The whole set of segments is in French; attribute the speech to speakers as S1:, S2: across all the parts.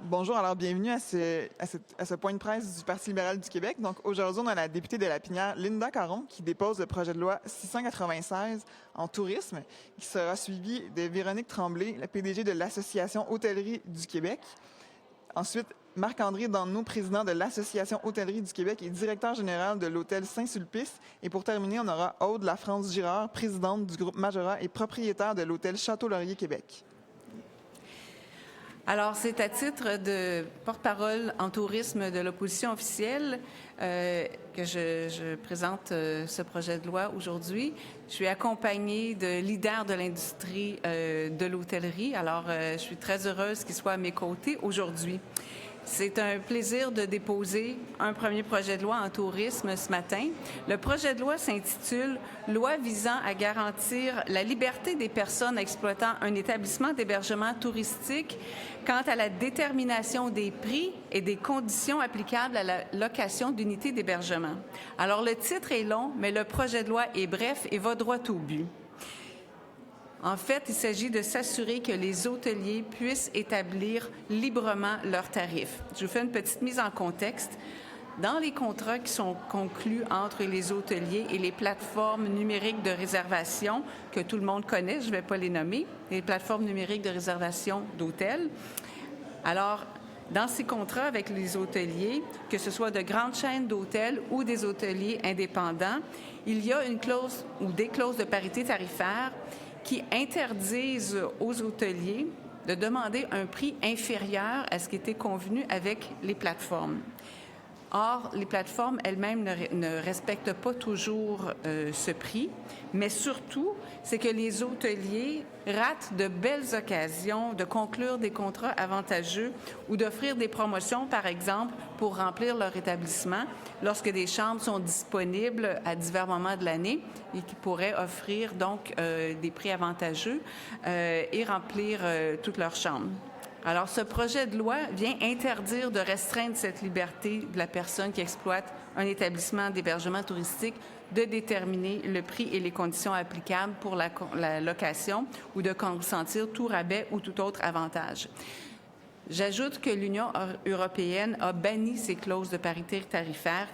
S1: Bonjour, alors bienvenue à ce point de presse du Parti libéral du Québec. Donc aujourd'hui, on a la députée de Lapinière, Linda Caron, qui dépose le projet de loi 696 en tourisme, qui sera suivi de Véronique Tremblay, la PDG de l'Association Hôtellerie du Québec. Ensuite, Marc-André Dannenault, président de l'Association Hôtellerie du Québec et directeur général de l'hôtel Saint-Sulpice. Et pour terminer, on aura Aude Lafrance-Girard, présidente du groupe Majora et propriétaire de l'hôtel Château-Laurier Québec.
S2: Alors, c'est à titre de porte-parole en tourisme de l'opposition officielle que je présente ce projet de loi aujourd'hui. Je suis accompagnée de leaders de l'industrie de l'hôtellerie. Alors, je suis très heureuse qu'ils soient à mes côtés aujourd'hui. C'est un plaisir de déposer un premier projet de loi en tourisme ce matin. Le projet de loi s'intitule « Loi visant à garantir la liberté des personnes exploitant un établissement d'hébergement touristique quant à la détermination des prix et des conditions applicables à la location d'unités d'hébergement ». Alors, le titre est long, mais le projet de loi est bref et va droit au but. En fait, il s'agit de s'assurer que les hôteliers puissent établir librement leurs tarifs. Je vous fais une petite mise en contexte. Dans les contrats qui sont conclus entre les hôteliers et les plateformes numériques de réservation, que tout le monde connaît, je ne vais pas les nommer, les plateformes numériques de réservation d'hôtels. Alors, dans ces contrats avec les hôteliers, que ce soit de grandes chaînes d'hôtels ou des hôteliers indépendants, il y a une clause ou des clauses de parité tarifaire qui interdisent aux hôteliers de demander un prix inférieur à ce qui était convenu avec les plateformes. Or, les plateformes elles-mêmes ne respectent pas toujours ce prix, mais surtout, c'est que les hôteliers ratent de belles occasions de conclure des contrats avantageux ou d'offrir des promotions, par exemple, pour remplir leur établissement lorsque des chambres sont disponibles à divers moments de l'année et qui pourraient offrir donc des prix avantageux et remplir toutes leurs chambres. Alors, ce projet de loi vient interdire de restreindre cette liberté de la personne qui exploite un établissement d'hébergement touristique de déterminer le prix et les conditions applicables pour la location ou de consentir tout rabais ou tout autre avantage. J'ajoute que l'Union européenne a banni ces clauses de parité tarifaire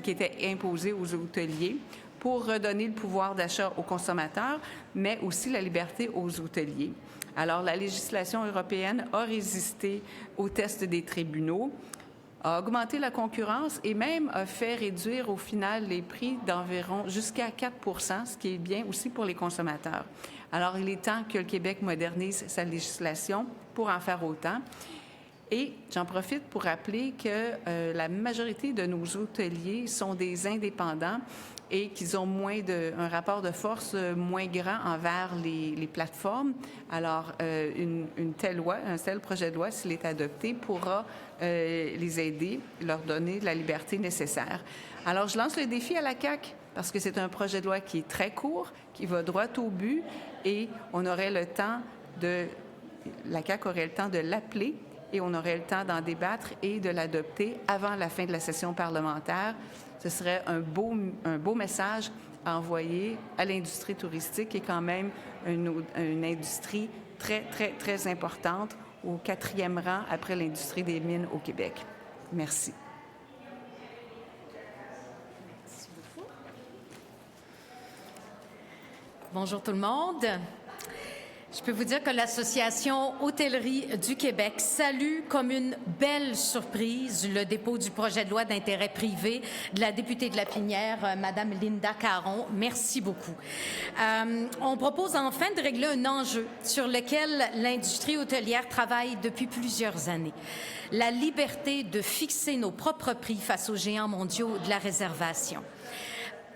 S2: qui étaient imposées aux hôteliers pour redonner le pouvoir d'achat aux consommateurs, mais aussi la liberté aux hôteliers. Alors, la législation européenne a résisté aux tests des tribunaux, a augmenté la concurrence et même a fait réduire au final les prix d'environ jusqu'à 4 %, ce qui est bien aussi pour les consommateurs. Alors, il est temps que le Québec modernise sa législation pour en faire autant. Et j'en profite pour rappeler que la majorité de nos hôteliers sont des indépendants et qu'ils ont un rapport de force moins grand envers les plateformes. Alors, une telle loi, un tel projet de loi, s'il est adopté, pourra les aider, leur donner la liberté nécessaire. Alors, je lance le défi à la CAQ parce que c'est un projet de loi qui est très court, qui va droit au but et la CAQ aurait le temps de l'appeler et on aurait le temps d'en débattre et de l'adopter avant la fin de la session parlementaire. Ce serait un beau message à envoyer à l'industrie touristique, qui est quand même une industrie très, très, très importante, au 4e rang après l'industrie des mines au Québec. Merci.
S3: Merci beaucoup. Bonjour tout le monde. Je peux vous dire que l'Association Hôtellerie du Québec salue comme une belle surprise le dépôt du projet de loi d'intérêt privé de la députée de Lapinière, Mme Linda Caron. Merci beaucoup. On propose enfin de régler un enjeu sur lequel l'industrie hôtelière travaille depuis plusieurs années. La liberté de fixer nos propres prix face aux géants mondiaux de la réservation.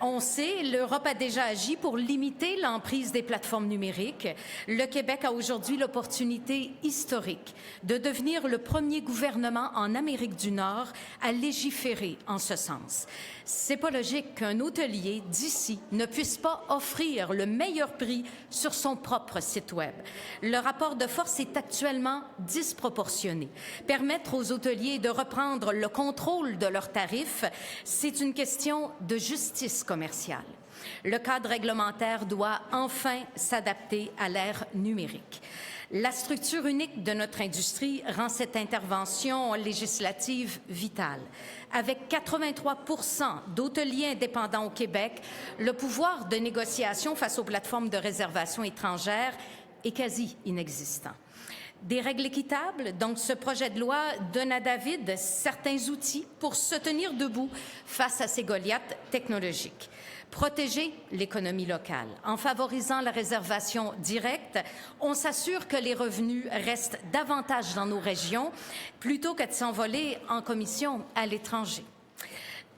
S3: On sait, l'Europe a déjà agi pour limiter l'emprise des plateformes numériques. Le Québec a aujourd'hui l'opportunité historique de devenir le premier gouvernement en Amérique du Nord à légiférer en ce sens. C'est pas logique qu'un hôtelier d'ici ne puisse pas offrir le meilleur prix sur son propre site Web. Le rapport de force est actuellement disproportionné. Permettre aux hôteliers de reprendre le contrôle de leurs tarifs, c'est une question de justice commerciale. Le cadre réglementaire doit enfin s'adapter à l'ère numérique. La structure unique de notre industrie rend cette intervention législative vitale. Avec 83 % d'hôteliers indépendants au Québec, le pouvoir de négociation face aux plateformes de réservation étrangères est quasi inexistant. Des règles équitables, donc ce projet de loi donne à David certains outils pour se tenir debout face à ces Goliaths technologiques. Protéger l'économie locale. En favorisant la réservation directe, on s'assure que les revenus restent davantage dans nos régions plutôt que de s'envoler en commission à l'étranger.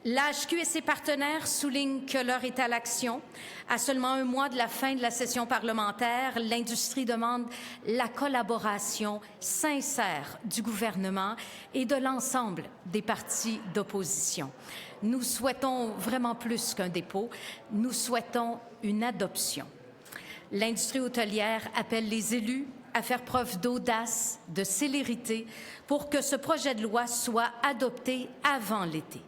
S3: L'AHQ et ses partenaires soulignent que l'heure est à l'action. À seulement un mois de la fin de la session parlementaire, l'industrie demande la collaboration sincère du gouvernement et de l'ensemble des partis d'opposition. Nous souhaitons vraiment plus qu'un dépôt, nous souhaitons une adoption. L'industrie hôtelière appelle les élus à faire preuve d'audace, de célérité pour que ce projet de loi soit adopté avant l'été.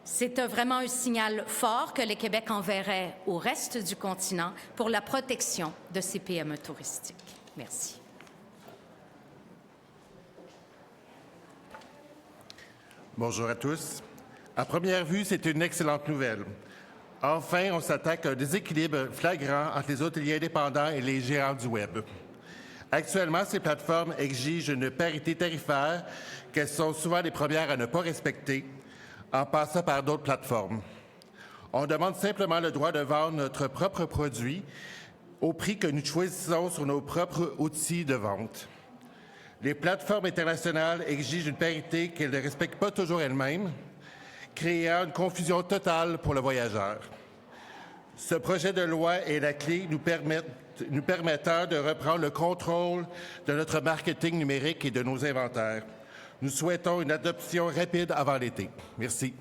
S3: C'est vraiment un signal fort que le Québec enverrait au reste du continent pour la protection de ces PME touristiques. Merci.
S4: Bonjour à tous. À première vue, c'est une excellente nouvelle. Enfin, on s'attaque à un déséquilibre flagrant entre les hôteliers indépendants et les géants du Web. Actuellement, ces plateformes exigent une parité tarifaire qu'elles sont souvent les premières à ne pas respecter, en passant par d'autres plateformes. On demande simplement le droit de vendre notre propre produit au prix que nous choisissons sur nos propres outils de vente. Les plateformes internationales exigent une parité qu'elles ne respectent pas toujours elles-mêmes, créant une confusion totale pour le voyageur. Ce projet de loi est la clé nous permettant de reprendre le contrôle de notre marketing numérique et de nos inventaires. Nous souhaitons une adoption rapide avant l'été. Merci.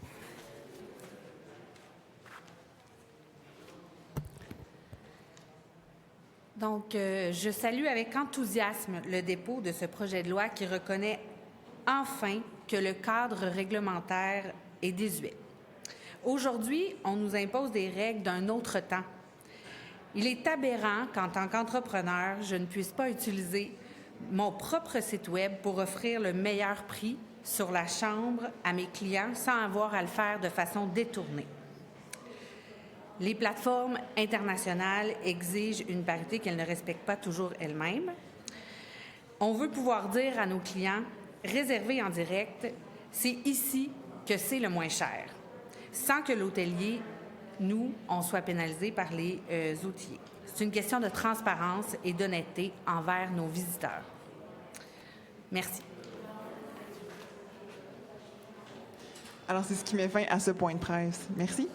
S5: Donc, je salue avec enthousiasme le dépôt de ce projet de loi qui reconnaît enfin que le cadre réglementaire est désuet. Aujourd'hui, on nous impose des règles d'un autre temps. Il est aberrant qu'en tant qu'entrepreneur, je ne puisse pas utiliser mon propre site Web pour offrir le meilleur prix sur la chambre à mes clients sans avoir à le faire de façon détournée. Les plateformes internationales exigent une parité qu'elles ne respectent pas toujours elles-mêmes. On veut pouvoir dire à nos clients, réserver en direct, c'est ici que c'est le moins cher, sans que l'hôtelier, nous, on soit pénalisés par les outils. C'est une question de transparence et d'honnêteté envers nos visiteurs. Merci.
S1: Alors, c'est ce qui met fin à ce point de presse. Merci.